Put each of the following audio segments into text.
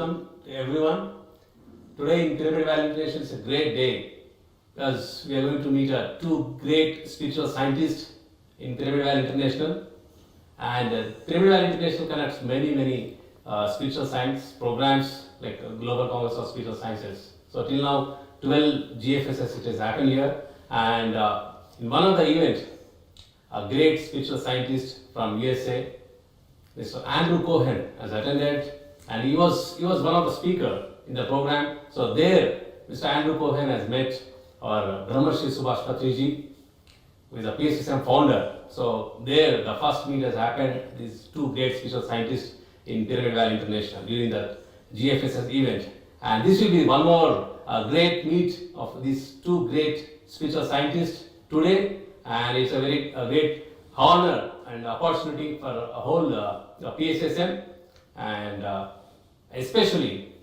welcome to everyone. Today in Pyramid Valley International is a great day because we are going to meet two great spiritual scientists in Pyramid Valley International. And Pyramid Valley International conducts many spiritual science programs like Global Congress of Spiritual Sciences. So till now, 12 GFSS it has happened here, and in one of the events, a great spiritual scientist from USA, Mr. Andrewcohen, has attended, and he was one of the speakers in the program. So there, Mr. Andrewcohen has met our Brahmarshi Subhash Patriji, who is a PSSM founder. So there, the first meet has happened. These two great spiritual scientists in Pyramid Valley International during the GFSS event, and this will be one more great meet of these two great spiritual scientists today, and it's a very great honor and opportunity for a whole PSSM, and especially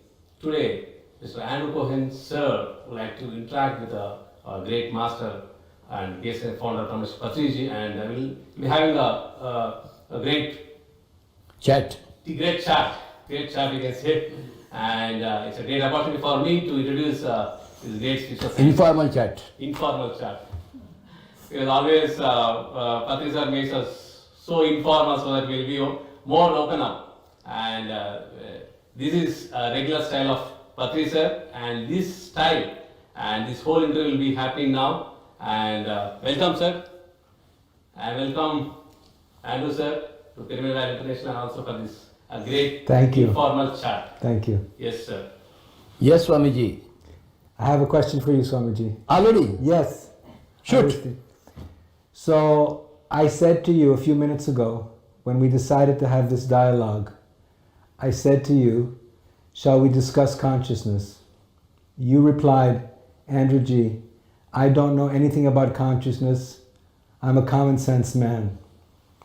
today, Mr. Andrewcohen sir would like to interact with a great master and PSSM founder Mr. Patriji, and we'll be having a great chat. Great chat you can say, and it's a great opportunity for me to introduce this great spiritual scientist. Informal chat. Because always Patriji sir makes us so informal so that we'll be more open up. And this is a regular style of Patriji sir, and this style and this whole interview will be happening now. And welcome sir, and welcome Andrew sir to Pyramid Valley International, and also for this great informal chat. Thank you. Yes sir. Yes, Swamiji. I have a question for you, Swamiji. Already? Yes. Shoot. So I said to you a few minutes ago, when we decided to have this dialogue, I said to you, shall we discuss consciousness? You replied, Andrewji, I don't know anything about consciousness. I'm a common sense man.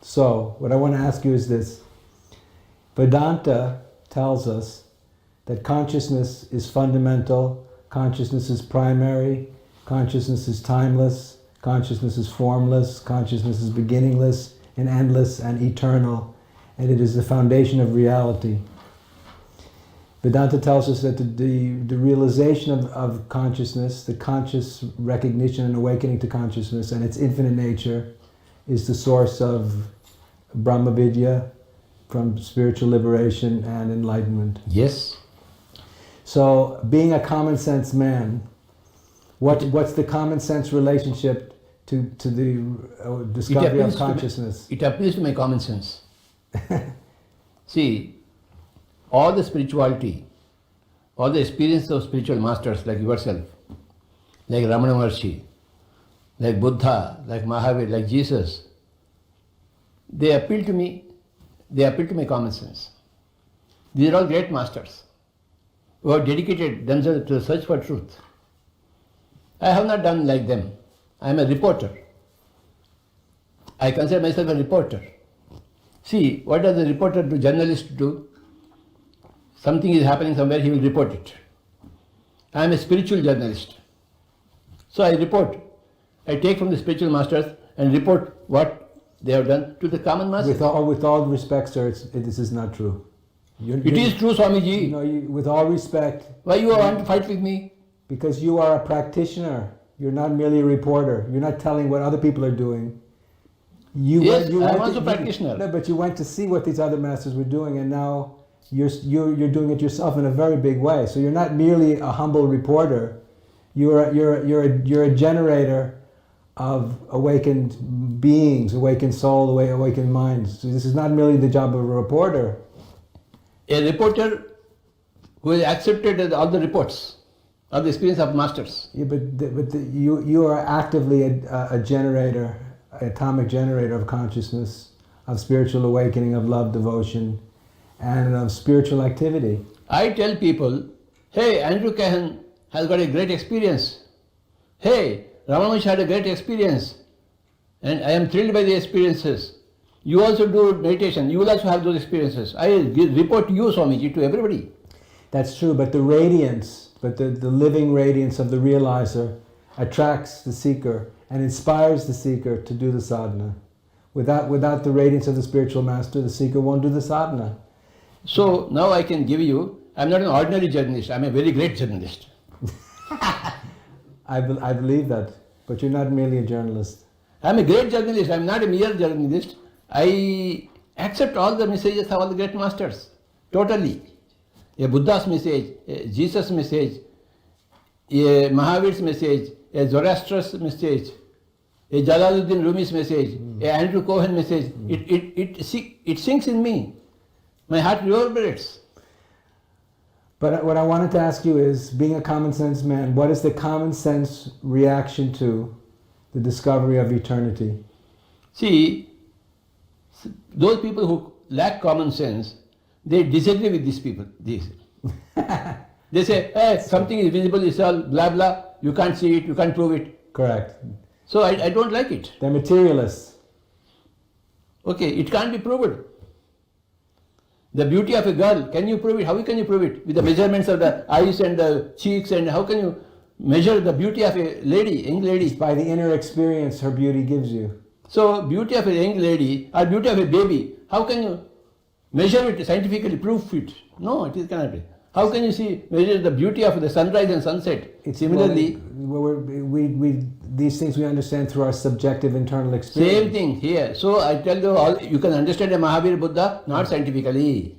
So what I want to ask you is this. Vedanta tells us that consciousness is fundamental, consciousness is primary, consciousness is timeless, consciousness is formless, consciousness is beginningless and endless and eternal, and it is the foundation of reality. Vedanta tells us that the realization of consciousness, the conscious recognition and awakening to consciousness and its infinite nature is the source of Brahma Vidya, from spiritual liberation and enlightenment. Yes. So, being a common sense man, what's the common sense relationship to the discovery of consciousness? It appeals to my common sense. See, all the spirituality, all the experience of spiritual masters like yourself, like Ramana Maharshi, like Buddha, like Mahavir, like Jesus, they appeal to me. They appeal to my common sense. These are all great masters who have dedicated themselves to the search for truth. I have not done like them. I am a reporter. I consider myself a reporter. See, what does a reporter do, journalist do? Something is happening somewhere, he will report it. I am a spiritual journalist. So I report. I take from the spiritual masters and report what they have done to the common masses. With all respect, sir, this is not true. It is true, Swamiji. No, with all respect. Why you want to fight with me? Because you are a practitioner. You're not merely a reporter. You're not telling what other people are doing. I'm also a practitioner. No, but you went to see what these other masters were doing, and now you're doing it yourself in a very big way. So you're not merely a humble reporter. You're a generator of awakened beings, awakened soul, awakened minds. So this is not merely the job of a reporter. A reporter who has accepted all the reports of the experience of masters. Yeah, but you are actively a generator, an atomic generator of consciousness, of spiritual awakening, of love, devotion, and of spiritual activity. I tell people, hey, Andrewcohen has got a great experience. Hey, Ramana had a great experience, and I am thrilled by the experiences. You also do meditation, you will also have those experiences. I report you, Swamiji, to everybody. That's true, but the radiance, the living radiance of the realizer attracts the seeker and inspires the seeker to do the sadhana. Without the radiance of the spiritual master, the seeker won't do the sadhana. So now I can give you I'm not an ordinary journalist, I'm a very great journalist. I believe that, but you're not merely a journalist. I'm a great journalist, I'm not a mere journalist. I accept all the messages of all the great masters, totally. A Buddha's message, a Jesus' message, a Mahavir's message, a Zoroaster's message, a Jalaluddin Rumi's message, a Andrewcohen message, it sinks in me. My heart reverberates. But what I wanted to ask you is, being a common sense man, what is the common sense reaction to the discovery of eternity? See, those people who lack common sense, they disagree with these people. They say, hey, something is visible, it's all blah blah, you can't see it, you can't prove it. Correct. So I don't like it. They're materialists. Okay, it can't be proved. The beauty of a girl, can you prove it? How can you prove it? With the measurements of the eyes and the cheeks, and how can you measure the beauty of a lady, young lady? By the inner experience her beauty gives you. So beauty of a young lady or beauty of a baby, how can you measure it scientifically, prove it? No, it cannot be. How can you measure the beauty of the sunrise and sunset? Similarly, these things we understand through our subjective internal experience. same thing here. So I tell you, you can understand a Mahavir Buddha not scientifically,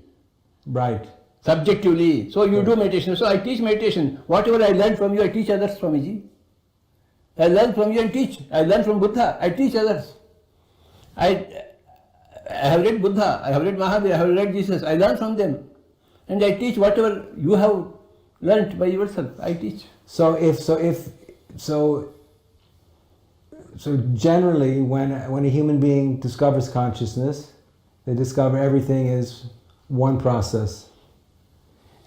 Right. subjectively. So you do meditation. So I teach meditation. Whatever I learn from you, I teach others, Swamiji. I learn from you and teach. I learn from Buddha, I teach others. I have read Buddha, I have read Mahavir, I have read Jesus. I learn from them. And I teach whatever you have learnt by yourself. I teach. So generally, when a human being discovers consciousness, they discover everything is one process.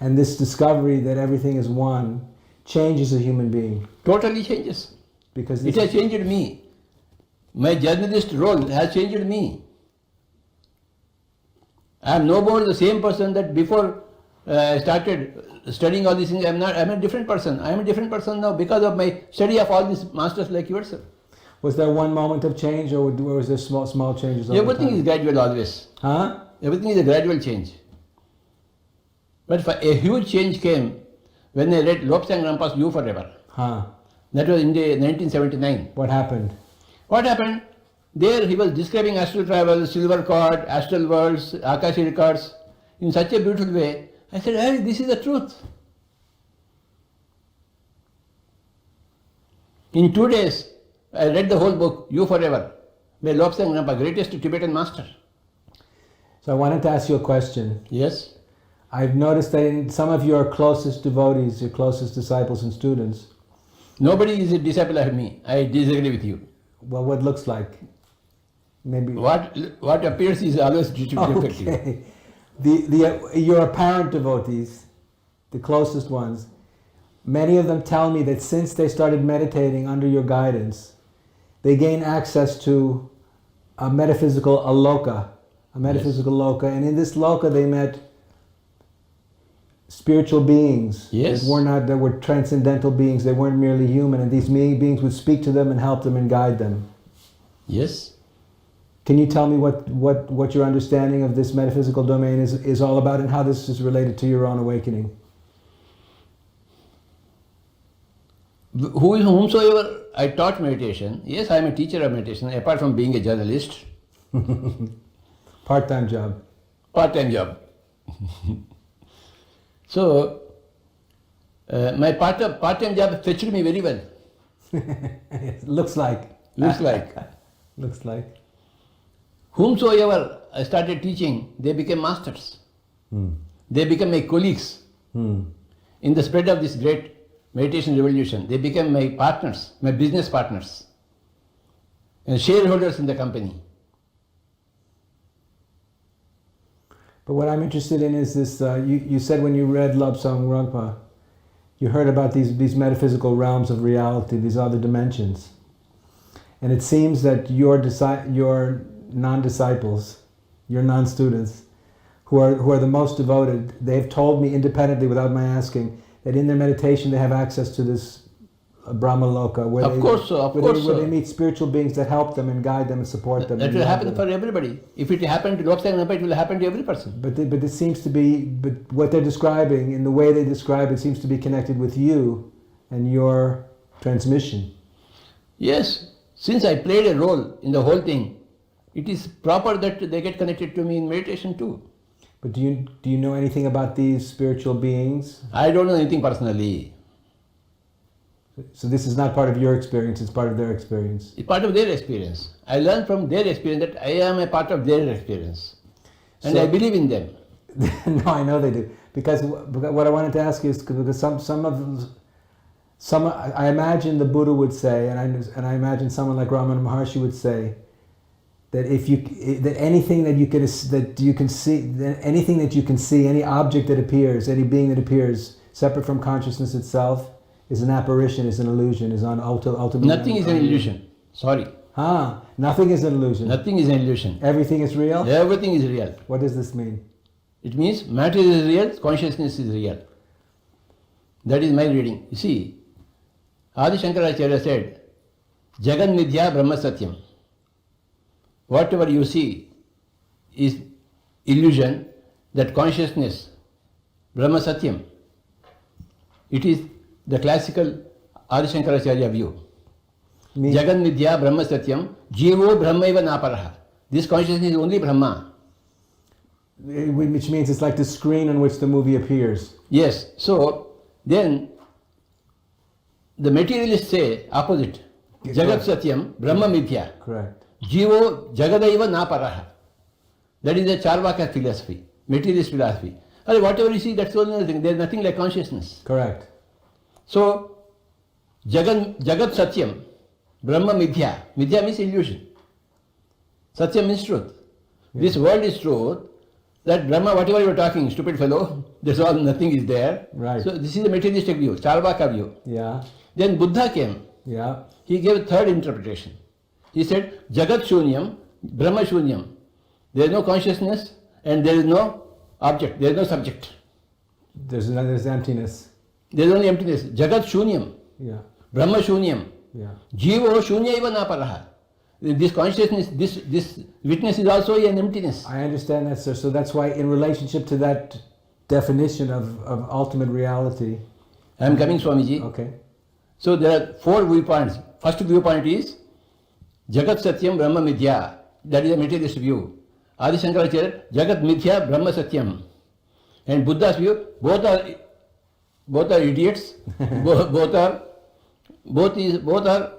And this discovery that everything is one changes a human being. Totally changes. Because It has changed me. My journalist role has changed me. I am no more the same person that before I started studying all these things. I'm a different person. I am a different person now because of my study of all these masters like yourself. Was there one moment of change, or was there small changes over Everything time? is gradual always. Huh? Everything is a gradual change. But a huge change came when I read Lobsang Rampa's You Forever. Huh? That was in 1979. What happened? What happened? There he was describing astral travel, silver cord, astral worlds, Akashi records in such a beautiful way. I said, hey, this is the truth. In 2 days, I read the whole book, You Forever, by Lobsang Rampa, greatest Tibetan master. So I wanted to ask you a question. Yes. I've noticed that in some of your closest devotees, your closest disciples and students, Nobody is a disciple of me. I disagree with you. well, what looks like? Maybe. What appears is always defective. Okay. Your apparent devotees, the closest ones, many of them tell me that since they started meditating under your guidance, they gain access to a metaphysical loka, and in this loka they met spiritual beings. Yes. That were transcendental beings. They weren't merely human, and these beings would speak to them and help them and guide them. Yes. Can you tell me what your understanding of this metaphysical domain is all about, and how this is related to your own awakening? Whomsoever I taught meditation, yes, I am a teacher of meditation, apart from being a journalist. Part-time job. Part-time job. So, my part-time job fetched me very well. Looks like. Looks like. Looks like. Whomsoever I started teaching, they became masters. They became my colleagues in the spread of this great meditation revolution. They became my partners, my business partners, and shareholders in the company. But what I'm interested in is this, you said when you read Lobsang Rampa, you heard about these metaphysical realms of reality, these other dimensions. And it seems that your non-disciples, your non-students, who are the most devoted, they've told me independently without my asking, that in their meditation they have access to this Brahmaloka, where Of course so, of course where so. they meet spiritual beings that help them and guide them and support them. That and will love happen them. for everybody. If it happened to Lok Sayama, it will happen to every person. But it seems to be, but what they're describing, in the way they describe it, seems to be connected with you and your transmission. Yes, since I played a role in the whole thing, it is proper that they get connected to me in meditation too. But do you know anything about these spiritual beings? I don't know anything personally. So this is not part of your experience, it's part of their experience. It's part of their experience. I learned from their experience that I am a part of their experience. And So- I believe in them. No, I know they do. Because what I wanted to ask you is because I imagine the Buddha would say, and I imagine someone like Ramana Maharshi would say, that anything that you can see, any object that appears, any being that appears separate from consciousness itself, is an apparition, is an illusion, is ultimately. Nothing is an illusion. Sorry. Nothing is an illusion. Nothing is an illusion. Everything is real. Everything is real. What does this mean? It means matter is real, consciousness is real. That is my reading. You see, Adi Shankaracharya said, Jagan Midya Brahma Satyam. Whatever you see is illusion, that consciousness, Brahma Satyam. It is the classical Adi Shankaracharya view. Jagan Midya Brahma Satyam, Jivo Brahmaiva Naparaha. This consciousness is only Brahma. Which means it's like the screen on which the movie appears. Yes, so then the materialists say opposite. Jagat Satyam, Brahma Mithya. Correct. Jivo Jagadaiva Naparaha. That is the Charvaka philosophy, materialist philosophy. Whatever you see, that's only nothing. There is nothing like consciousness. Correct. So, Jagat Satyam, Brahma Mithya. Mithya means illusion. Satyam means truth. Yeah. This world is truth. That Brahma, whatever you are talking, stupid fellow, that's all, nothing is there. Right. So this is the materialistic view, Charvaka view. Yeah. Then Buddha came. Yeah. He gave a third interpretation. He said, Jagat Shunyam, Brahma Shunyam. There is no consciousness and there is no object, there is no subject. There's emptiness. There is only emptiness. Jagat Shunyam, Yeah. Brahma Shunyam. Yeah. Jivo Shunyaiva Naparaha. This consciousness, this witness is also an emptiness. I understand that, sir. So that's why, in relationship to that definition of ultimate reality. I am coming, Swamiji. Okay. So there are four viewpoints. First viewpoint is Jagat Satyam Brahma Mithya. That is a materialist view. Adi Shankaracharya, Jagat Mithya Brahma Satyam. And Buddha's view, both are idiots. both are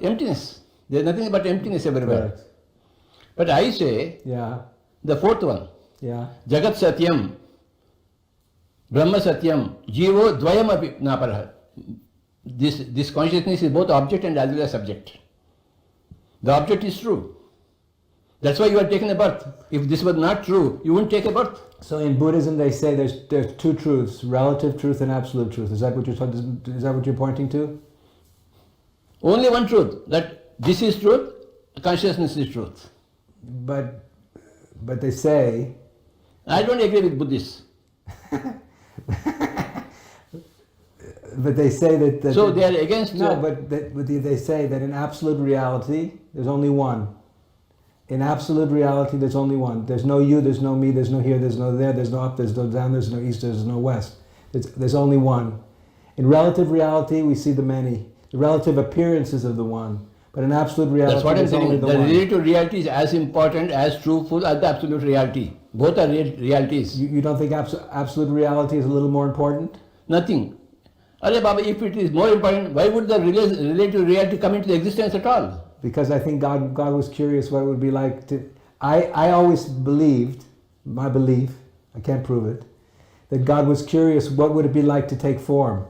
emptiness. There is nothing but emptiness everywhere. Correct. But I say Yeah. the fourth one, Yeah. Jagat Satyam, Brahma Satyam, Jivo Dvayam api Naparaha. This consciousness is both object and as well as subject. The object is true. That's why you are taking a birth. If this was not true, you wouldn't take a birth. So in Buddhism, they say there's two truths: relative truth and absolute truth. Is that what you're pointing to? Only one truth, that this is truth, consciousness is truth. But they say. I don't agree with Buddhists. But they say that. So they are against. No, but they say that in absolute reality, there's only one. In absolute reality, there's only one. There's no you, there's no me, there's no here, there's no there, there's no up, there's no down, there's no east, there's no west. There's only one. In relative reality, we see the many, the relative appearances of the one. But in absolute reality, That's what I'm there's only saying. the The one. relative reality is as important, as truthful as the absolute reality. Both are realities. You don't think absolute reality is a little more important? Nothing. Arey Baba, if it is more important, why would the relative reality come into existence at all? Because I think God was curious what it would be like to. I always believed, my belief, I can't prove it, that God was curious what would it be like to take form.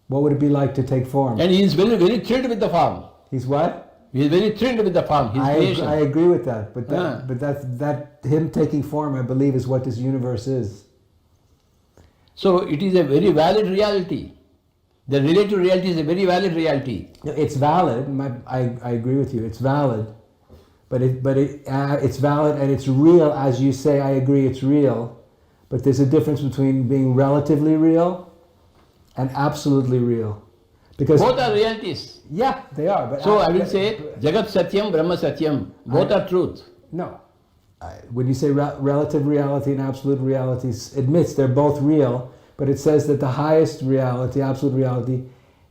What would it be like to take form? And he is very, very thrilled with the form. He's what? He is very thrilled with the form, his creation. I agree with that, but that him taking form, I believe, is what this universe is. So it is a very valid reality. The relative reality is a very valid reality. It's valid. I agree with you. It's valid, but it's valid and it's real, as you say. I agree, it's real, but there's a difference between being relatively real and absolutely real. Because Both are realities. yeah, they are. But So I will say Jagat Satyam, Brahma Satyam. Both are truth. no. When you say relative reality and absolute reality, admits they're both real, but it says that the highest reality, absolute reality,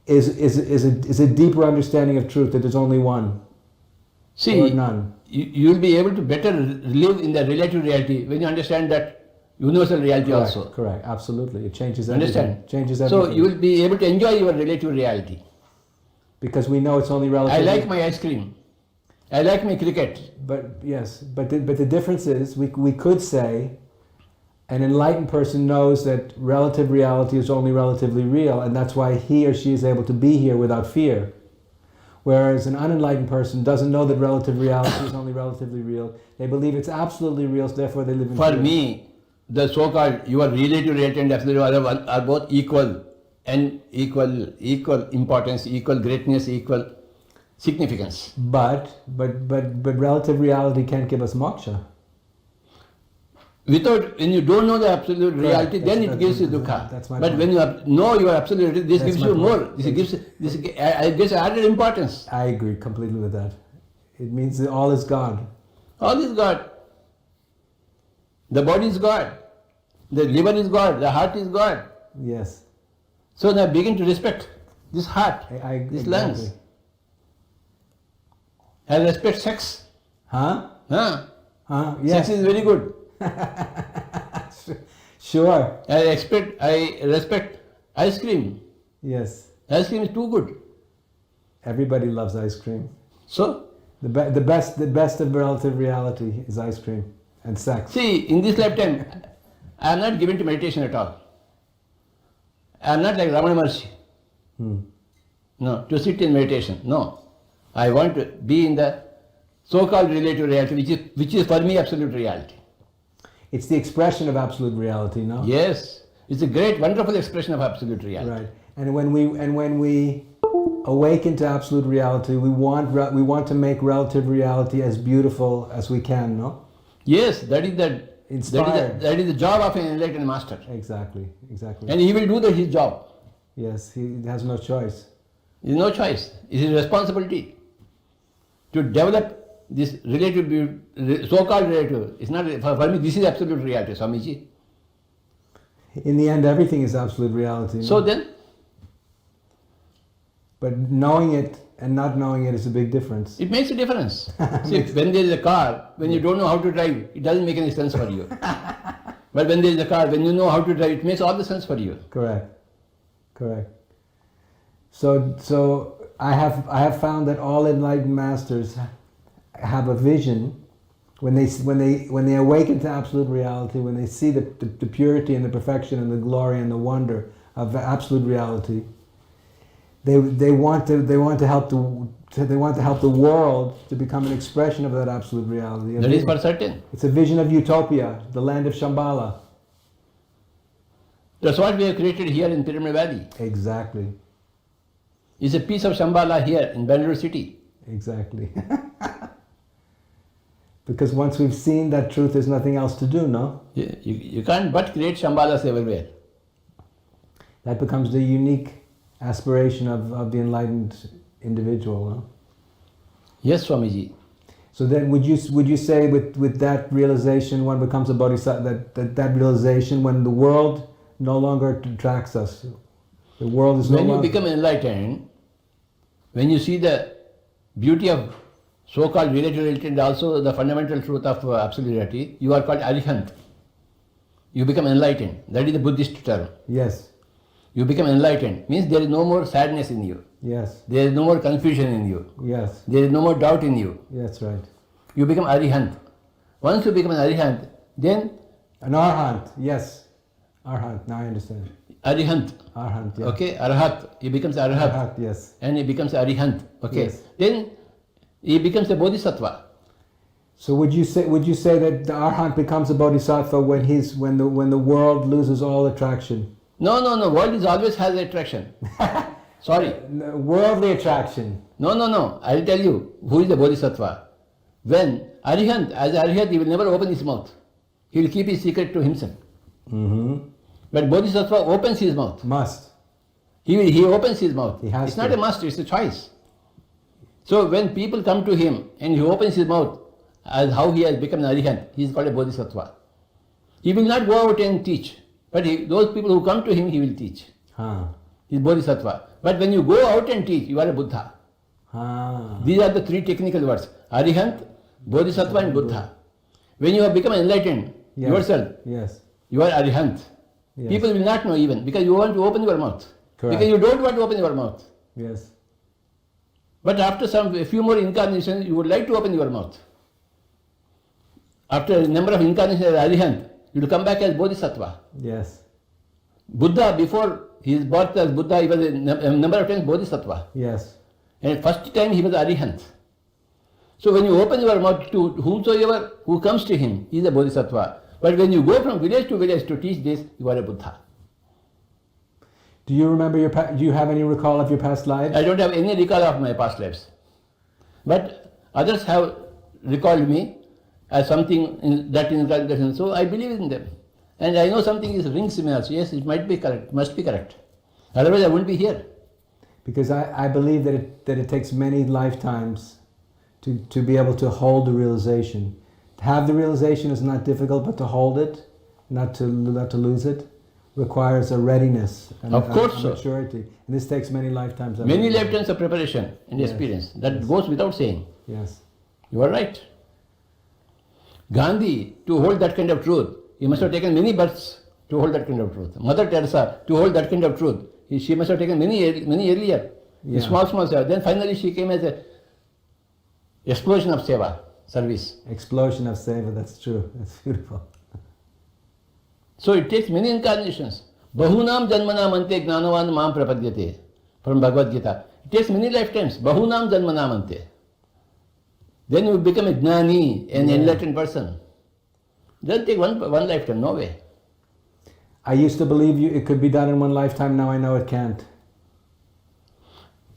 is a deeper understanding of truth, that there's only one See, or none. you will be able to better live in the relative reality when you understand that universal reality Correct, also. correct, absolutely. It changes everything. Understand? Changes everything. So you will be able to enjoy your relative reality. Because we know it's only relative. I like my ice cream. I like my cricket. But yes, but the difference is we could say an enlightened person knows that relative reality is only relatively real, and that's why he or she is able to be here without fear. Whereas an unenlightened person doesn't know that relative reality is only relatively real. They believe it's absolutely real, so therefore they live in For fear. me, the so-called your relative reality and absolute are both equal and equal importance, equal greatness, equal significance. But relative reality can't give us moksha. When you don't know the absolute reality, then it gives you dukkha. That's my but point. when you know your absolute reality, this That's gives my you point. more. This gives added importance. I agree completely with that. It means that all is God. All is God. The body is God. The liver is God. The heart is God. Yes. So now begin to respect this heart, I this exactly. lungs. I respect sex. Huh? Huh? Huh? Yes. Sex is very good. Sure. I respect ice cream. Yes. Ice cream is too good. Everybody loves ice cream. So, The best of relative reality is ice cream and sex. see, in this lifetime, I am not given to meditation at all. I am not like Ramana Maharshi. No, to sit in meditation. No. I want to be in the so-called relative reality, which is for me absolute reality. It's the expression of absolute reality, no? Yes, it's a great, wonderful expression of absolute reality. Right. And when we awaken to absolute reality, we want to make relative reality as beautiful as we can, no? Yes, that is Inspired. that is the job of an enlightened master. Exactly. And he will do his job. Yes, he has no choice. There is no choice. It is his responsibility to develop this relative, so-called relative. It's not, for me, this is absolute reality, Swamiji. In the end, everything is absolute reality. So no? then, But knowing it and not knowing it is a big difference. it makes a difference. See, when there is a car, when you don't know how to drive, it doesn't make any sense for you. But when there is a car, when you know how to drive, it makes all the sense for you. Correct. So I have found that all enlightened masters have a vision when they awaken to absolute reality, when they see the purity and the perfection and the glory and the wonder of absolute reality. They want to help the world to become an expression of that absolute reality. That is for certain. It's a vision of utopia, the land of Shambhala. That's what we have created here in Pyramid Valley. Exactly. It's a piece of Shambhala here in Bangalore city. Exactly. Because once we've seen that truth, there's nothing else to do, no? You can't but create Shambhalas everywhere. That becomes the unique aspiration of the enlightened individual, no? Yes, Swamiji. So then would you say with that realization one becomes a bodhisattva, that realization when the world no longer attracts us, the world is no When you longer... become enlightened, when you see the beauty of so-called relative reality and also the fundamental truth of absolute reality, you are called Arihant. You become enlightened. That is the Buddhist term. Yes, You become enlightened. Means there is no more sadness in you. yes, There is no more confusion in you. yes, There is no more doubt in you. that's right. You become Arihant. Once you become an Arihant, then An arhant, yes. Arhant, now I understand. Arihant. Arhant, yeah. Okay, Arhat. He becomes Arhat. Arhat, yes. And he becomes Arihant. Okay. Yes. Then he becomes a Bodhisattva. So would you say that the arhant becomes a bodhisattva when the world loses all attraction? No. World always has attraction. Sorry. Worldly attraction. No. I'll tell you who is the Bodhisattva. When Arihant, as Arihant, he will never open his mouth. He will keep his secret to himself. Mm-hmm. But Bodhisattva opens his mouth. Must. He opens his mouth. He has It's not to. a must, it's a choice. So when people come to him and he opens his mouth, as how he has become an arihant, he is called a bodhisattva. He will not go out and teach, but those people who come to him, he will teach. Huh. He is bodhisattva. But when you go out and teach, you are a Buddha. Ah. These are the three technical words: arihant, bodhisattva, and Buddha. When you have become enlightened Yes. yourself, Yes. you are arihant. Yes. People will not know even because you want to open your mouth. Correct. Because you don't want to open your mouth. Yes. But after a few more incarnations, you would like to open your mouth. After a number of incarnations as arihant, you will come back as bodhisattva. Yes. Buddha, before his birth as Buddha, he was a number of times bodhisattva. Yes. And first time he was arihant. So when you open your mouth to whomsoever who comes to him, he is a bodhisattva. But when you go from village to village to teach this, you are a Buddha. Do you remember do you have any recall of your past lives? I don't have any recall of my past lives. But others have recalled me as something in that incarnation. So I believe in them. And I know something is ring similar. So yes, it might be correct, must be correct. Otherwise I wouldn't be here. Because I believe that it takes many lifetimes to be able to hold the realization. To have the realization is not difficult, but to hold it, not to lose it, requires a readiness and Of course, a sir. maturity. And this takes many lifetimes. Many lifetimes of preparation and Yes. experience. That goes without saying. Yes. You are right. Gandhi, to hold that kind of truth, he must have taken many births to hold that kind of truth. Mother Teresa, to hold that kind of truth, she must have taken many earlier. Yeah. Small seva. Then finally she came as a explosion of seva, service. Explosion of seva, that's true. That's beautiful. So it takes many incarnations. Bahunam janmanam ante gnanavan mam prapadyate. From Bhagavad Gita. It takes many lifetimes. Bahunam janmanam ante. Then you become a gnani, an enlightened person. Doesn't take one lifetime, no way. I used to believe it could be done in one lifetime, now I know it can't.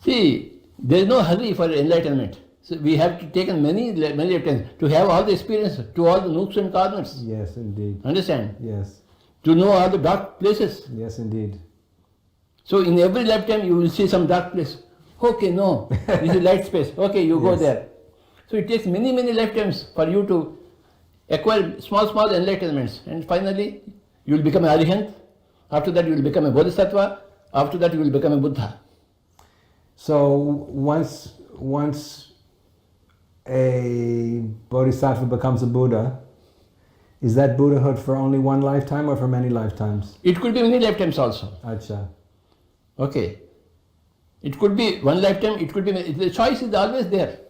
See, there is no hurry for enlightenment. So we have to take many lifetimes to have all the experience, to all the nooks and corners. Yes, indeed. Understand? Yes. To know all the dark places. Yes, indeed. So in every lifetime you will see some dark place. Okay, no, this is light space. Okay, you go Yes. there. So it takes many lifetimes for you to acquire small enlightenments. And finally, you will become an arihant. After that, you will become a bodhisattva. After that, you will become a Buddha. So once a bodhisattva becomes a Buddha, is that Buddhahood for only one lifetime or for many lifetimes? It could be many lifetimes also. Acha. Okay. It could be one lifetime, it could be... The choice is always there.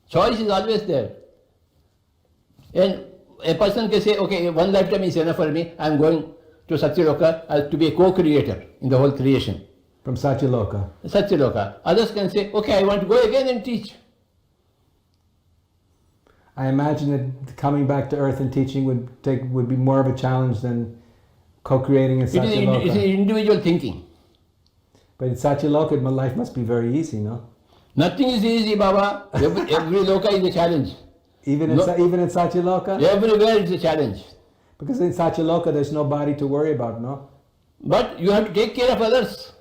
Choice is always there. And a person can say, okay, one lifetime is enough for me, I am going to Satyaloka to be a co-creator in the whole creation. From Satyaloka. Satyaloka. Others can say, okay, I want to go again and teach. I imagine that coming back to earth and teaching would be more of a challenge than co-creating in It is Satyaloka. individual thinking. But in Satyaloka, my life must be very easy, no? Nothing is easy, Baba. Every loka is a challenge. Even in Satyaloka? Everywhere is a challenge. Because in Satyaloka, there's nobody to worry about, no? But you have to take care of others.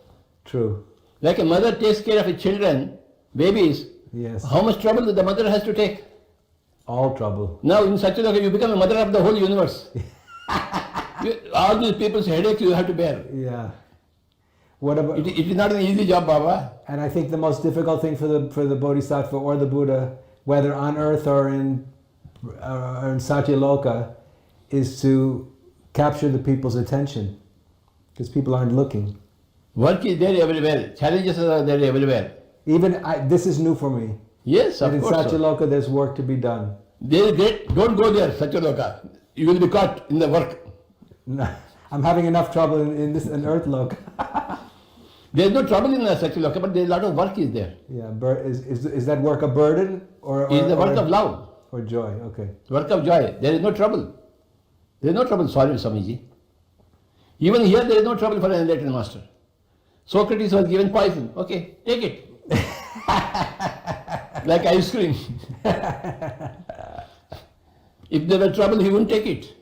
True. Like a mother takes care of her children, babies. Yes. How much trouble the mother has to take? All trouble. Now in Satyaloka, you become a mother of the whole universe. All these people's headaches you have to bear. Yeah. What about? It is not an easy job, Baba. And I think the most difficult thing for the Bodhisattva or the Buddha, whether on earth or in Satyaloka, is to capture the people's attention, because people aren't looking. Work is there everywhere. Challenges are there everywhere. Even this is new for me. Yes, That of in course. Satyaloka, there's work to be done. Don't go there, Satyaloka. You will be caught in the work. No, I'm having enough trouble in Earthloka. There is no trouble in Satyaloka, but there is a lot of work is there. Yeah, is that work a burden or It is the work of love, or joy? Okay. work of joy. There is no trouble. There is no trouble, sorry, Swamiji. Even here, there is no trouble for an enlightened master. Socrates was given poison. Okay, take it. Like ice cream. If there were trouble, he wouldn't take it.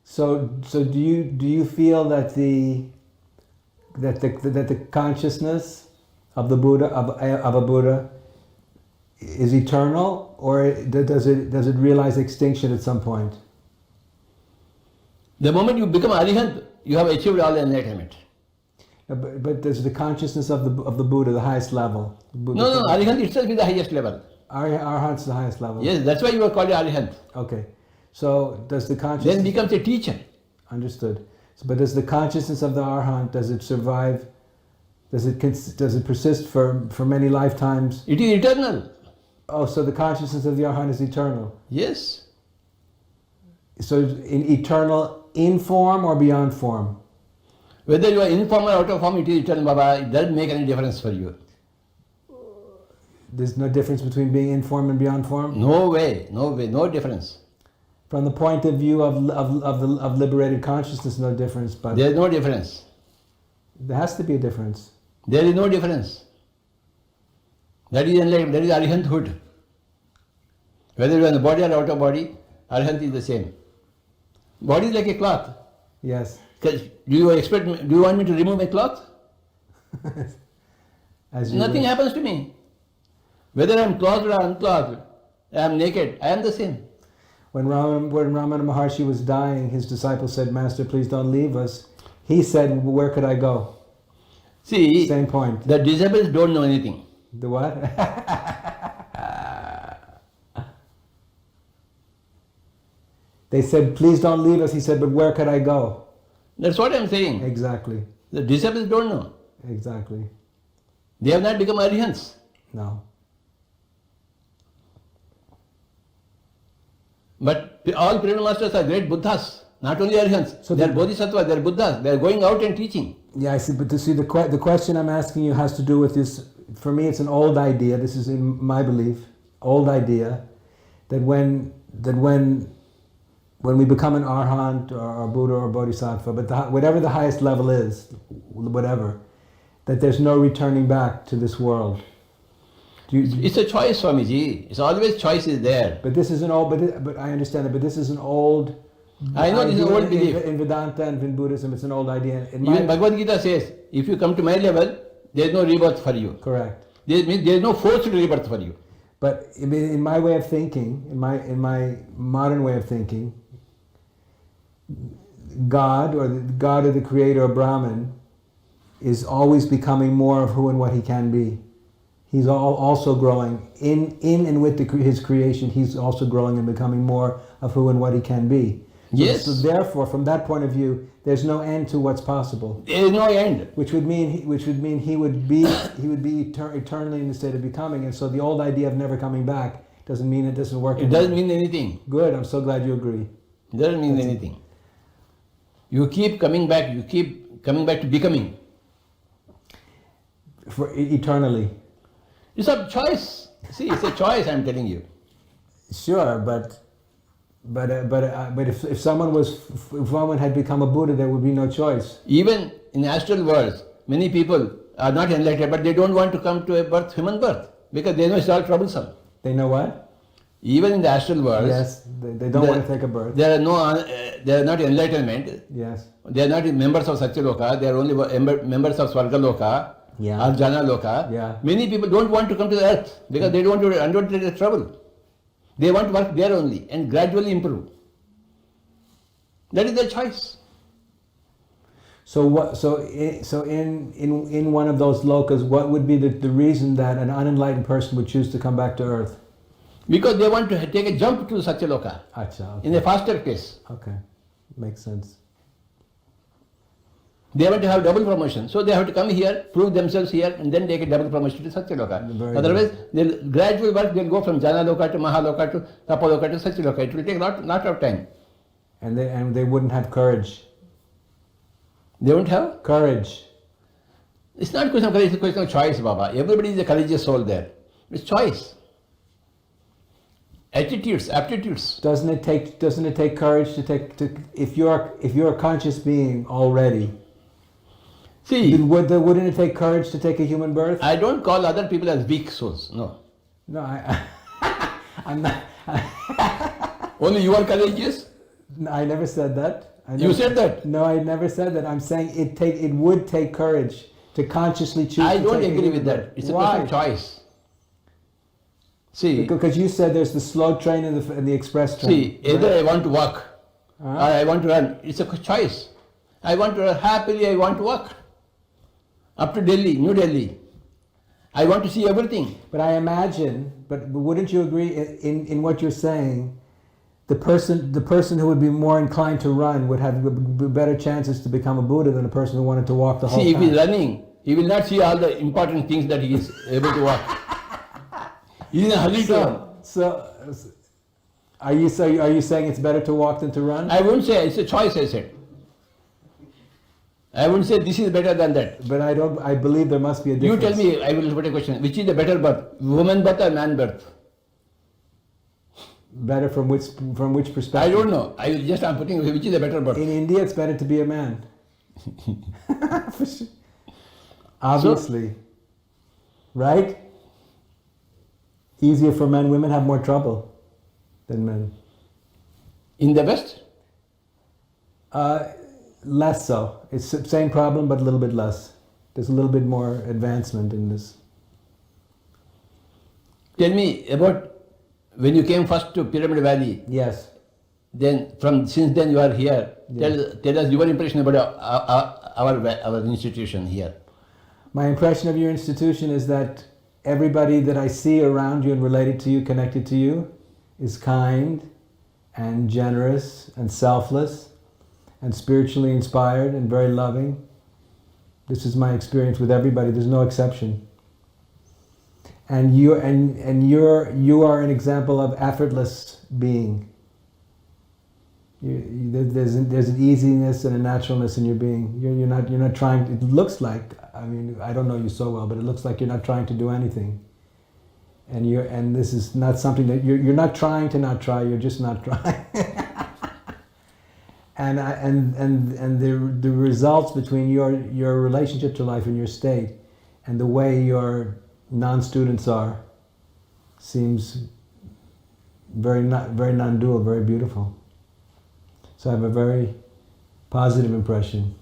So do you feel that the the consciousness of the Buddha of a Buddha is eternal, or does it realize extinction at some point? The moment you become arihant, you have achieved all enlightenment. But there's the consciousness of the Buddha, the highest level. No, arihant itself is the highest level. Arhat's the highest level. Yes, that's why you are called arihant. Okay. So does the consciousness... Then becomes a teacher. Understood. So, but does the consciousness of the Arhat, does it survive? Does it persist for many lifetimes? It is eternal. Oh, so the consciousness of the Arhat is eternal. Yes. So eternal in form or beyond form? Whether you are in form or out of form, it is eternal, Baba. It doesn't make any difference for you. There's no difference between being in form and beyond form? No way, no difference. From the point of view of liberated consciousness, no difference, but... There is no difference. There has to be a difference. There is no difference. That is enlightenment, that is arihanthood. Whether you are in the body or out of body, arihant is the same. Body is like a cloth. Yes. Do you want me to remove my cloth? Nothing happens to me. Whether I am clothed or unclothed, I am naked, I am the same. When Ramana Maharshi was dying, his disciples said, Master, please don't leave us. He said, where could I go? See, same point. The disciples don't know anything. The what? They said, please don't leave us. He said, but where could I go? That's what I am saying. Exactly. The disciples don't know. Exactly. They have not become arihants. No. But all Pyramid Masters are great Buddhas, not only arihants. So they are bodhisattvas, they are Buddhas. They are going out and teaching. Yeah, I see. But the question I'm asking you has to do with this. For me, it's an old idea. This is in my belief, old idea, that when we become an Arhat or a Buddha or a Bodhisattva, but whatever the highest level is, whatever, that there's no returning back to this world. It's a choice, Swamiji. It's always choice is there. But this is an old. But I understand it. But this is an old. I know this is an old belief. In Vedanta and in Buddhism, it's an old idea. Even Bhagavad Gita says, if you come to my level, there is no rebirth for you. Correct. There is no forced rebirth for you. But in my way of thinking, in my modern way of thinking, God or the Creator or Brahman is always becoming more of who and what he can be. He's also growing in and with his creation. He's also growing and becoming more of who and what he can be. Yes. So therefore, from that point of view, there's no end to what's possible. There is no end. Which would mean he would be eternally in the state of becoming. And so the old idea of never coming back doesn't mean it doesn't work. It doesn't mean anything. Good. I'm so glad you agree. It doesn't mean anything. You keep coming back. You keep coming back to becoming. For eternally. It's a choice. See, it's a choice. I'm telling you. Sure, but if someone had become a Buddha, there would be no choice. Even in astral worlds, many people are not enlightened, but they don't want to come to a human birth, because they know it's all troublesome. They know what? Even in the astral worlds, yes, they don't want to take a birth. There are not enlightenment. Yes. They are not members of Satyaloka. They are only members of Swargaloka. Yeah. Or Jana Loka. Yeah. Many people don't want to come to the earth because they don't want to undertake the trouble. They want to work there only and gradually improve. That is their choice. So in one of those lokas, what would be the reason that an unenlightened person would choose to come back to earth? Because they want to take a jump to Satyaloka. Achha, okay. In a faster pace. Okay, makes sense. They want to have double promotion, so they have to come here, prove themselves here, and then take a double promotion to Satyaloka. Otherwise, they'll gradually work. They'll go from Jana Loka to Mahaloka to Tapaloka to Satyaloka. It will take lot of time. And they wouldn't have courage. They won't have courage. It's not a question of courage. It's a question of choice, Baba. Everybody is a courageous soul there. It's choice. Attitudes, aptitudes. Doesn't it take courage to if you're a conscious being already? See, wouldn't it take courage to take a human birth? I don't call other people as weak souls. No. No, I'm not. Only you are courageous? I never said that. You said that. No, I never said that. I'm saying it would take courage to consciously choose. I to don't take agree a with that. It's a Why? question of choice. See, Because you said there's the slow train and the express train. see, either I want to walk or Uh-huh. I want to run. It's a choice. I want to run happily, I want to walk. Up to Delhi, New Delhi. I want to see everything. But I imagine, but wouldn't you agree in what you're saying? The person who would be more inclined to run would have better chances to become a Buddha than a person who wanted to walk the whole See, if time. he's running, he will not see all the important things that he is able to walk. He's in a hurry to run. So, are you saying it's better to walk than to run? I won't say it's a choice, I said. I won't say this is better than that. But I believe there must be a You difference. tell me, I will put a question. Which is the better birth? Woman birth or man birth? Better from which perspective? I don't know. I'm putting which is the better birth. In India, it's better to be a man. For sure. Obviously. Right? Easier for men. Women have more trouble than men. In the West? Less so. It's the same problem, but a little bit less. There's a little bit more advancement in this. Tell me about when you came first to Pyramid Valley. Yes. Then since then you are here. Yeah. Tell us your impression about our institution here. My impression of your institution is that everybody that I see around you and related to you, connected to you, is kind and generous and selfless and spiritually inspired and very loving. This is my experience with everybody. There's no exception. And you are an example of effortless being. There's an easiness and a naturalness in your being. You're not trying. It looks like, I mean, I don't know you so well, but it looks like you're not trying to do anything. And this is not something that you're not trying to not try. You're just not trying. and the results between your relationship to life and your state and the way your non-students are seems very non-dual, very beautiful. So I have a very positive impression.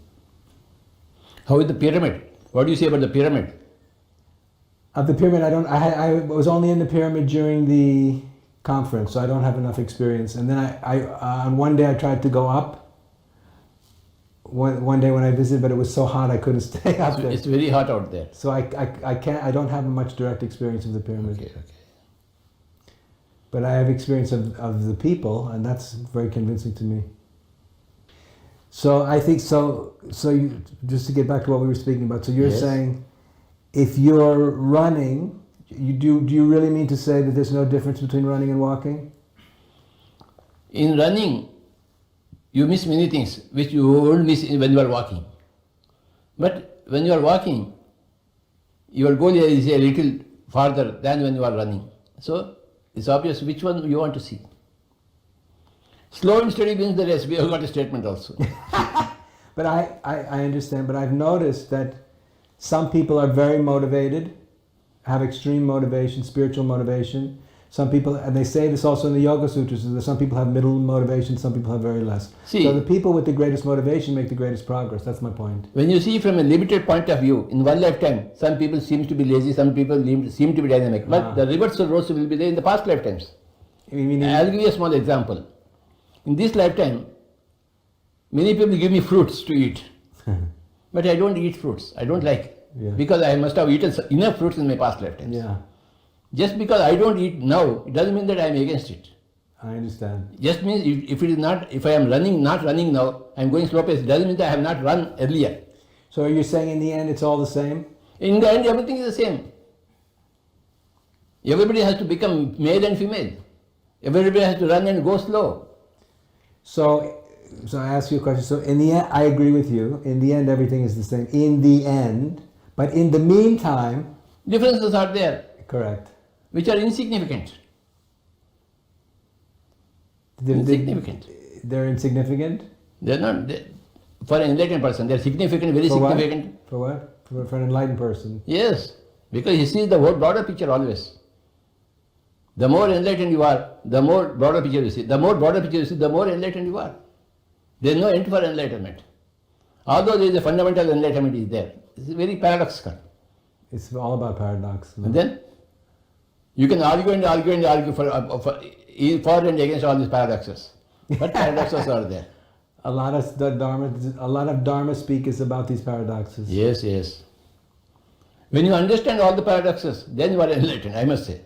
How is the pyramid? What do you say about the pyramid? Of the pyramid, I was only in the pyramid during the conference, so I don't have enough experience. And then on one day I tried to go up. One day when I visited, but it was so hot I couldn't stay up there. It's very hot out there. So I don't have much direct experience of the pyramid. Okay. But I have experience of the people, and that's very convincing to me. So I think just to get back to what we were speaking about, so you're Yes. saying if you're running, do you really mean to say that there's no difference between running and walking? In running, you miss many things which you won't miss when you are walking. But when you are walking, your goal is a little farther than when you are running. So it's obvious which one you want to see. Slow and steady wins the race. We have got a statement also. But I understand, but I've noticed that some people are very motivated, have extreme motivation, spiritual motivation. Some people, and they say this also in the Yoga Sutras, that some people have middle motivation, some people have very less. See, so the people with the greatest motivation make the greatest progress. That's my point. when you see from a limited point of view, in one lifetime, some people seem to be lazy, some people seem to be dynamic. But the reversal also will be there in the past lifetimes. I'll give you a small example. In this lifetime, many people give me fruits to eat. But I don't eat fruits. I don't like. Yeah. Because I must have eaten enough fruits in my past lifetimes. Yeah, Just because I don't eat now, it doesn't mean that I am against it. I understand. Just means if I am not running now, I am going slow pace, it doesn't mean that I have not run earlier. So you're saying in the end it's all the same? In the end, everything is the same. Everybody has to become male and female. Everybody has to run and go slow. So I ask you a question. So in the end, I agree with you. In the end, everything is the same. In the end, but in the meantime, Differences are there, correct. which are insignificant. Insignificant. They're insignificant? They are not, for an enlightened person, they are significant, very For what? significant. For what? For an enlightened person. Yes, because he sees the broader picture always. The more enlightened you are, the more broader picture you see. The more broader picture you see, the more enlightened you are. There is no end for enlightenment. Although there is a fundamental enlightenment is there. It's very paradoxical. It's all about paradox. And then you can argue and argue and argue for and against all these paradoxes. But paradoxes are there. A lot of Dharma speak is about these paradoxes. Yes, yes. When you understand all the paradoxes, then you are enlightened, I must say.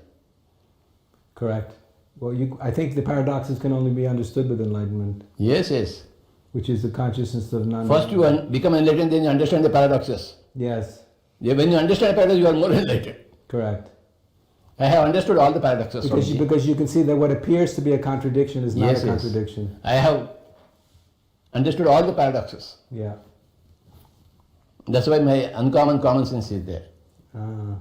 Correct. Well, I think the paradoxes can only be understood with enlightenment, Yes, yes. which is the consciousness of non. First you become enlightened, then you understand the paradoxes. Yes, When you understand the paradox, you are more enlightened. correct. I have understood all the paradoxes. Because you can see that what appears to be a contradiction is not Yes, a yes. contradiction. I have understood all the paradoxes. Yeah. That's why my uncommon common sense is there. Ah.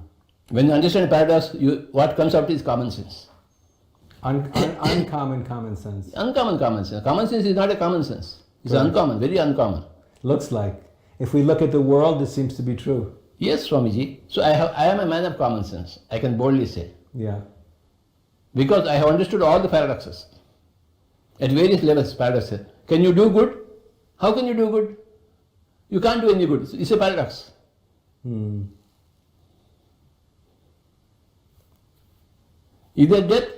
When you understand a paradox, what comes out is common sense. Uncommon common sense. Uncommon common sense. Common sense is not a common sense. It's Right. uncommon, very uncommon. Looks like. If we look at the world, this seems to be true. Yes, Swamiji. So I am a man of common sense, I can boldly say. Yeah. Because I have understood all the paradoxes. At various levels, paradoxes. Can you do good? How can you do good? You can't do any good. It's a paradox. Hmm. Is there death?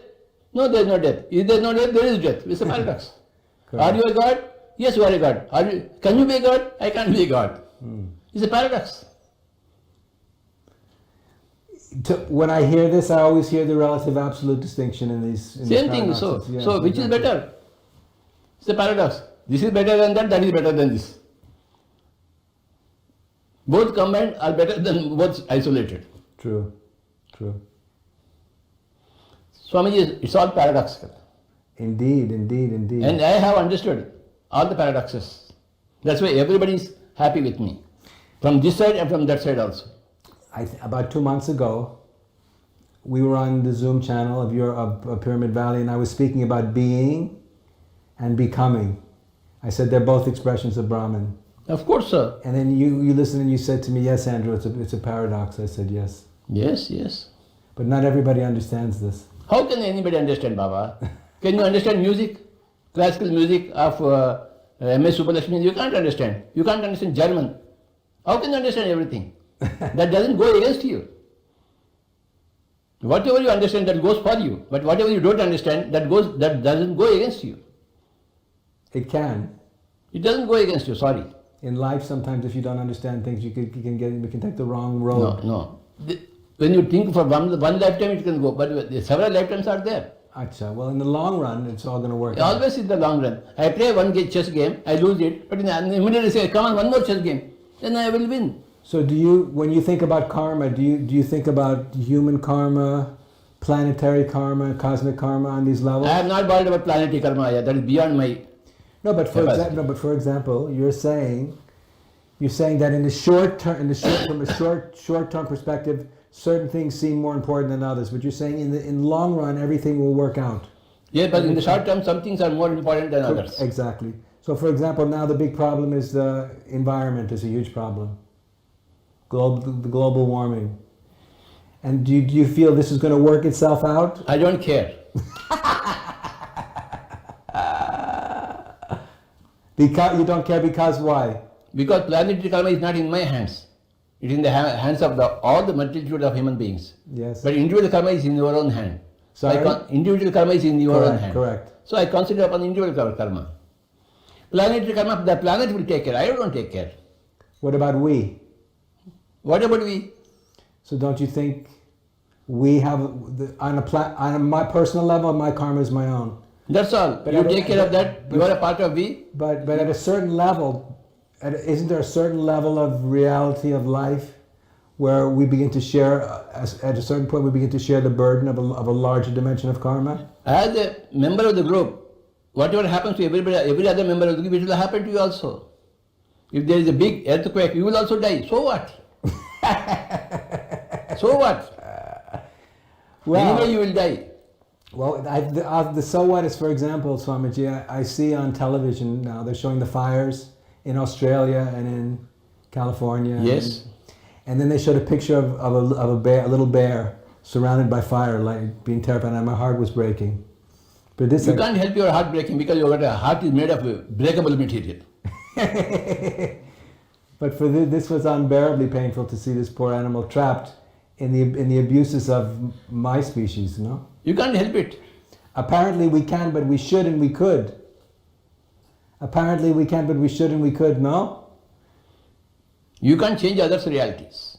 No, there is no death. Is there no death? There is death. It's a paradox. Are you a god? Yes, you are a god. Can you be a god? I can't be a god. It's a paradox. When I hear this, I always hear the relative absolute distinction in these. Same thing. So which is better? It's a paradox. This is better than that. That is better than this. Both combined are better than both isolated. True. True. Swamiji, it's all paradoxical. Indeed, indeed, indeed. And I have understood all the paradoxes. That's why everybody is happy with me. From this side and from that side also. About 2 months ago, we were on the Zoom channel of Pyramid Valley, and I was speaking about being and becoming. I said they're both expressions of Brahman. Of course, sir. And then you listened and you said to me, yes, Andrew, it's a paradox. I said, yes. Yes, yes. But not everybody understands this. How can anybody understand, Baba? Can you understand music? Classical music of M.S. Subbulakshmi? You can't understand. You can't understand German. How can you understand everything? That doesn't go against you. Whatever you understand, that goes for you. But whatever you don't understand, that doesn't go against you. It can. It doesn't go against you, sorry. In life, sometimes if you don't understand things, we can take the wrong road. No. When you think for one lifetime, it can go, but several lifetimes are there. Acha. Well, in the long run, it's all going to work out. Always in the long run. I play one chess game, I lose it, but immediately say, come on, one more chess game, then I will win. So when you think about karma, do you think about human karma, planetary karma, cosmic karma on these levels? I am not worried about planetary karma, that is beyond my... No, but for example, you're saying that in the short term, from a short term perspective, certain things seem more important than others. But you're saying in the long run, everything will work out. Yeah, but in the short term, some things are more important than others. Exactly. So, for example, now the big problem is the environment is a huge problem. The global warming. And do you feel this is going to work itself out? I don't care. Because you don't care, because why? Because planetary karma is not in my hands. It is in the hands of all the multitude of human beings. Yes. But individual karma is in your own hand. Sorry? Individual karma is in your own hand. Correct. So I consider upon individual karma. Planetary karma, the planet will take care. I don't take care. What about we? What about we? So don't you think we have, on my personal level, my karma is my own. That's all. But you take care of that. You are a part of we. But at a certain level, isn't there a certain level of reality of life where we begin to share, at a certain point we begin to share the burden of a larger dimension of karma? As a member of the group, whatever happens to everybody, every other member of the group, it will happen to you also. If there is a big earthquake, you will also die. So what? So what? Well, anyway, you will die. Well, the so what is, for example, Swamiji, I see on television now, they're showing the fires in Australia and in California. Yes. And then they showed a picture of a little bear surrounded by fire, like being terrified, and my heart was breaking. But this You can't help your heart breaking because your heart is made of breakable material. But for this was unbearably painful to see this poor animal trapped in the abuses of my species, no? You can't help it. Apparently we can, but we should and we could. Apparently we can, but we should and we could, no? You can't change others' realities.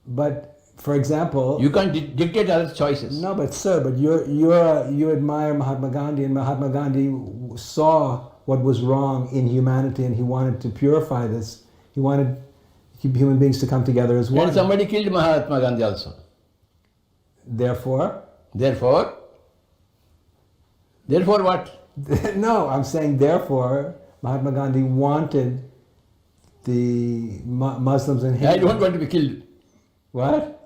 But for example, You can't dictate others' choices. no, but sir, but you admire Mahatma Gandhi, and Mahatma Gandhi saw what was wrong in humanity, and he wanted to purify this. He wanted human beings to come together as one. And somebody killed Mahatma Gandhi also. Therefore, Therefore what? no, I'm saying therefore, Mahatma Gandhi wanted the Muslims and I Hindus. don't want to be killed. What?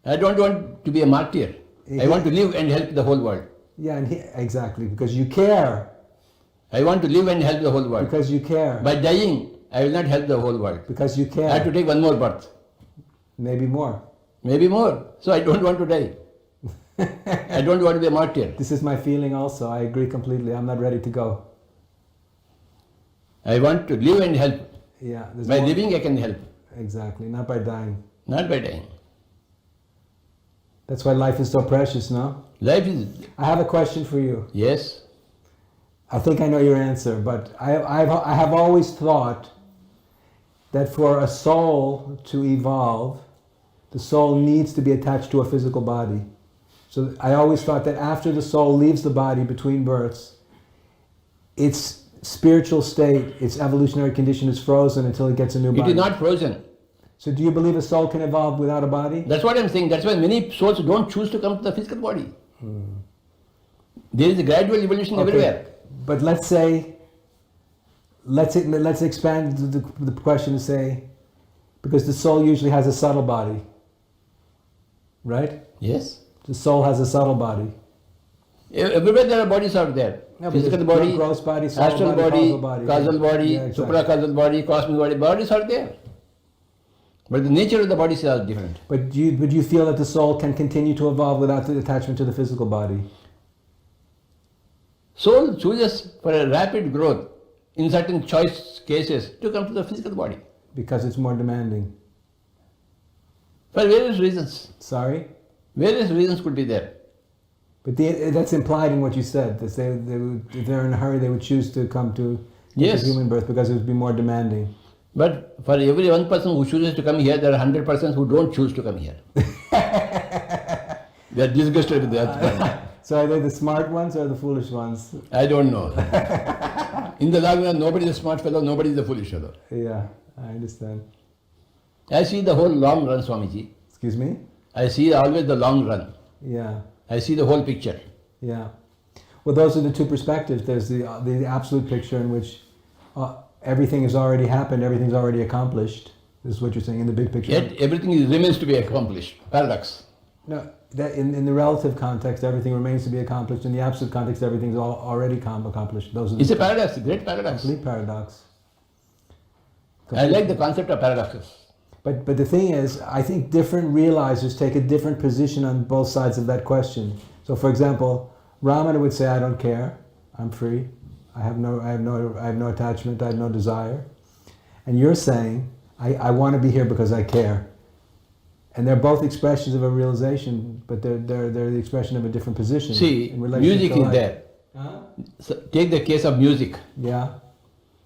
I don't want to be a martyr. I want to live and help the whole world. Yeah, and exactly, because you care. I want to live and help the whole world. Because you care. By dying, I will not help the whole world. Because you care. I have to take one more birth. Maybe more. Maybe more. So I don't want to die. I don't want to be a martyr. This is my feeling also. I agree completely. I'm not ready to go. I want to live and help. Yeah. there's By more- living, I can help. Exactly. Not by dying. Not by dying. That's why life is so precious, no? Life is, I have a question for you. yes. I think I know your answer, but I have always thought that for a soul to evolve, the soul needs to be attached to a physical body. So I always thought that after the soul leaves the body between births, its spiritual state, its evolutionary condition is frozen until it gets a new It body. is not frozen. So do you believe a soul can evolve without a body? That's what I'm saying. That's why many souls don't choose to come to the physical body. There is a gradual evolution Okay. everywhere. But let's expand the question to say, because the soul usually has a subtle body, right? Yes. The soul has a subtle body. Everywhere there are bodies out there. Yeah, but Physical there's body, gross body, subtle astral body, body, causal body. causal body, Yeah, exactly. supracausal body, cosmic body. Bodies are there. But the nature of the bodies are different. But do you feel that the soul can continue to evolve without the attachment to the physical body? Soul chooses for a rapid growth in certain choice cases to come to the physical body. Because it's more demanding. For various reasons. Sorry? Various reasons could be there. But that's implied in what you said. That if they're in a hurry, they would choose to come to Yes. human birth because it would be more demanding. But for every one person who chooses to come here, there are 100 persons who don't choose to come here. They are disgusted with that. So are they the smart ones or the foolish ones? I don't know. In the long run, nobody is a smart fellow, nobody is a foolish fellow. Yeah, I understand. I see the whole long run, Swamiji. Excuse me? I see always the long run. Yeah, I see the whole picture. yeah. Well, those are the two perspectives. There's the absolute picture in which everything has already happened, everything's already accomplished. This is what you're saying in the big picture. Yet everything remains to be accomplished. Paradox. No, that in the relative context, everything remains to be accomplished. In the absolute context, everything's already accomplished. Those are It's a the paradox, a great paradox. complete paradox. I like the concept of paradoxes. But the thing is, I think different realizers take a different position on both sides of that question. So, for example, Ramana would say, "I don't care. I'm free. I have no attachment. I have no desire." And you're saying, "I want to be here because I care." And they're both expressions of a realization, but they're the expression of a different position. See, in relationship music to is life. there. Huh? So take the case of music. Yeah.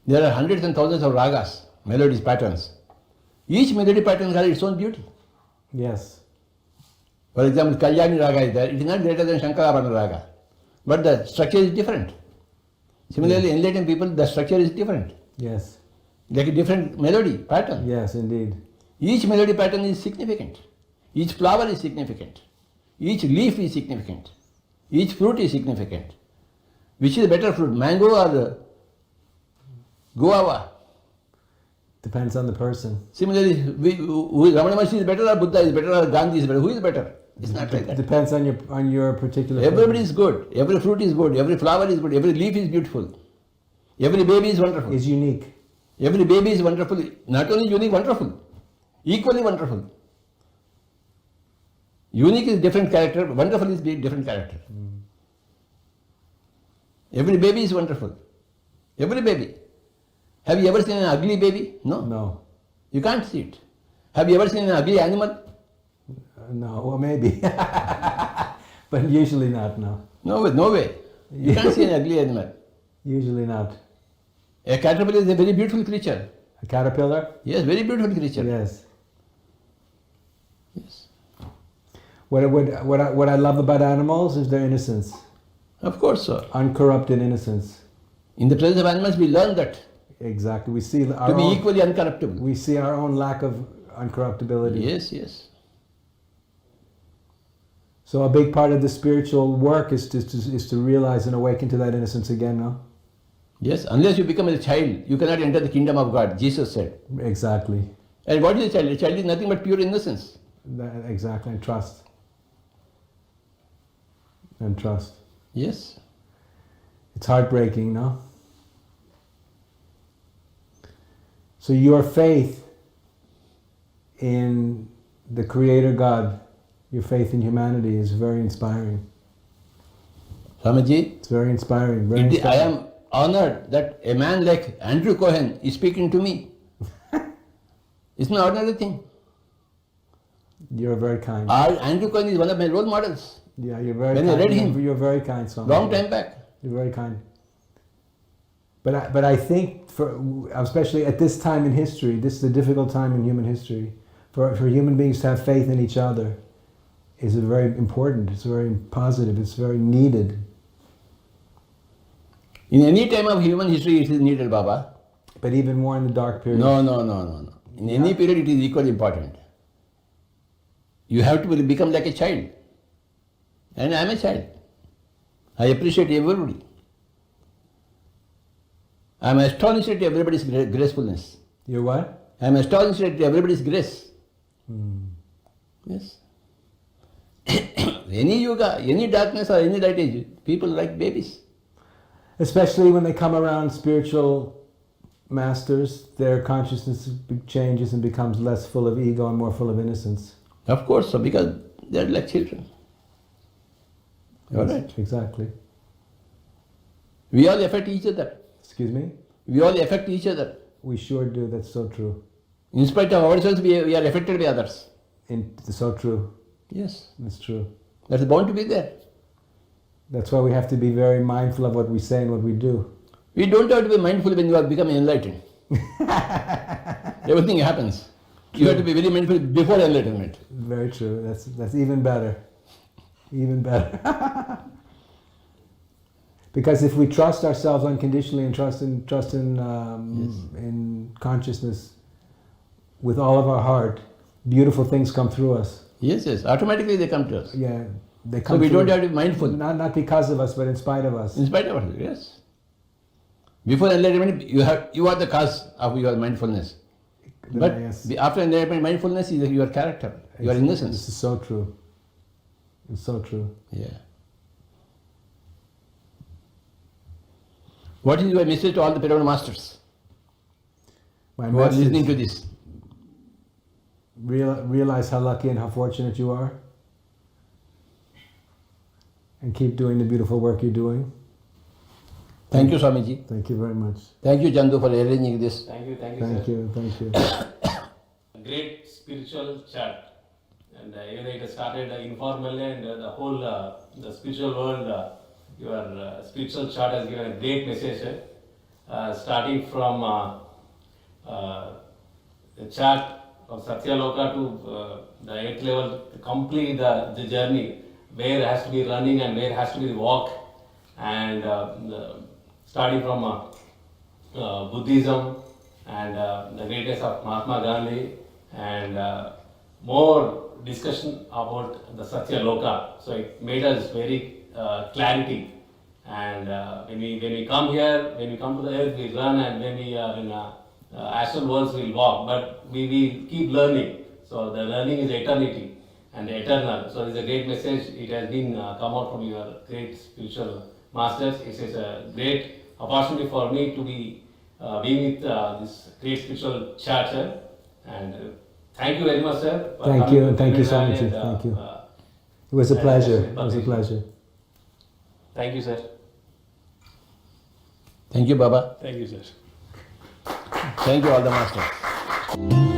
There are hundreds and thousands of ragas, melodies, patterns. Each melody pattern has its own beauty. Yes. For example, Kalyani raga is there. It is not greater than Shankarabhana raga. But the structure is different. Similarly, enlightened people, the structure is different. Yes. Like a different melody pattern. Yes, indeed. Each melody pattern is significant. Each flower is significant. Each leaf is significant. Each fruit is significant. Which is the better fruit, mango or the guava? Depends on the person. Similarly, Ramana Maharshi is better or Buddha is better or Gandhi is better? Who is better? It's not like that. Depends on your particular. Everybody is good. Every fruit is good. Every flower is good. Every leaf is beautiful. Every baby is wonderful. Is unique. Every baby is wonderful. Not only unique, wonderful. Equally wonderful. Unique is different character. Wonderful is different character. Every baby is wonderful. Every baby. Have you ever seen an ugly baby? No. No. You can't see it. Have you ever seen an ugly animal? No, well, maybe. But usually not, no. No way, no way. You can't see an ugly animal. Usually not. A caterpillar is a very beautiful creature. A caterpillar? Yes, very beautiful creature. Yes. Yes. What I love about animals is their innocence. Of course, sir. Uncorrupted innocence. In the presence of animals, we learn that Exactly. We see our to be own, equally uncorruptible. we see our own lack of uncorruptibility. Yes, yes. So a big part of the spiritual work is to realize and awaken to that innocence again, no? Yes, unless you become a child, you cannot enter the kingdom of God, Jesus said. Exactly. And what is a child? A child is nothing but pure innocence. Exactly. And trust. And trust. Yes. It's heartbreaking, no? So your faith in the Creator God, your faith in humanity is very inspiring. Swamiji, It's very inspiring. Very I inspiring. am honored that a man like Andrewcohen is speaking to me. It's not ordinary thing. You're very kind. Andrewcohen is one of my role models. Yeah, you're very When I kind. read him, You're very kind, Swami. Long time back. You're very kind. But I think, especially at this time in history, this is a difficult time in human history, for human beings to have faith in each other is very important, it's very positive, it's very needed. In any time of human history, it is needed, Baba. But even more in the dark period. No. In any period, it is equally important. You have to become like a child. And I am a child. I appreciate everybody. I am astonished at everybody's gracefulness. You're what? I am astonished at everybody's grace. Yes. Any yoga, any darkness or any light age, people like babies. Especially when they come around spiritual masters, their consciousness changes and becomes less full of ego and more full of innocence. Of course, so because they are like children. All Yes, right. Exactly. We all affect each other. Excuse me? We all affect each other. We sure do, that's so true. In spite of ourselves, we are affected by others. It's so true. Yes. It's true. That is bound to be there. That's why we have to be very mindful of what we say and what we do. We don't have to be mindful when you are becoming enlightened. Everything happens. You have to be very mindful before enlightenment. Very true. That's even better. Even better. Because if we trust ourselves unconditionally and trust in consciousness with all of our heart, beautiful things come through us. Yes, yes. Automatically they come to us. Yeah, they come. So we through, don't have to be mindful. Not because of us, but in spite of us. In spite of ourselves, yes. Before enlightenment, you are the cause of your mindfulness. But Yes. after enlightenment, mindfulness is your character, your innocence. This is so true. It's so true. Yeah. What is your message to all the Pyramid Masters My who are message, listening to this? realize how lucky and how fortunate you are. And keep doing the beautiful work you're doing. Thank you, Swamiji. Thank you very much. Thank you, Chandu, for arranging this. Thank you, Thank sir. you. Thank you. Great spiritual chat. And it started informally, and the whole the spiritual world, your spiritual chart has given a great message. Starting from the chart of Satyaloka to the 8th level, to complete the journey, where has to be running and where has to be walk, and starting from Buddhism and the greatness of Mahatma Gandhi, and more discussion about the Satya Loka. So it made us very clarity. And when we come here, when we come to the earth, we run, and when we are in astral worlds, we'll walk. But we will keep learning. So the learning is eternity and the eternal. So it's a great message. It has been come out from your great spiritual masters. It is a great opportunity for me to be being with this great spiritual chart, sir. And thank you very much, sir. Thank you, and thank you so much. Thank you. It was a pleasure. It was a pleasure. Thank you, sir. Thank you, Baba. Thank you, sir. Thank you, all the masters.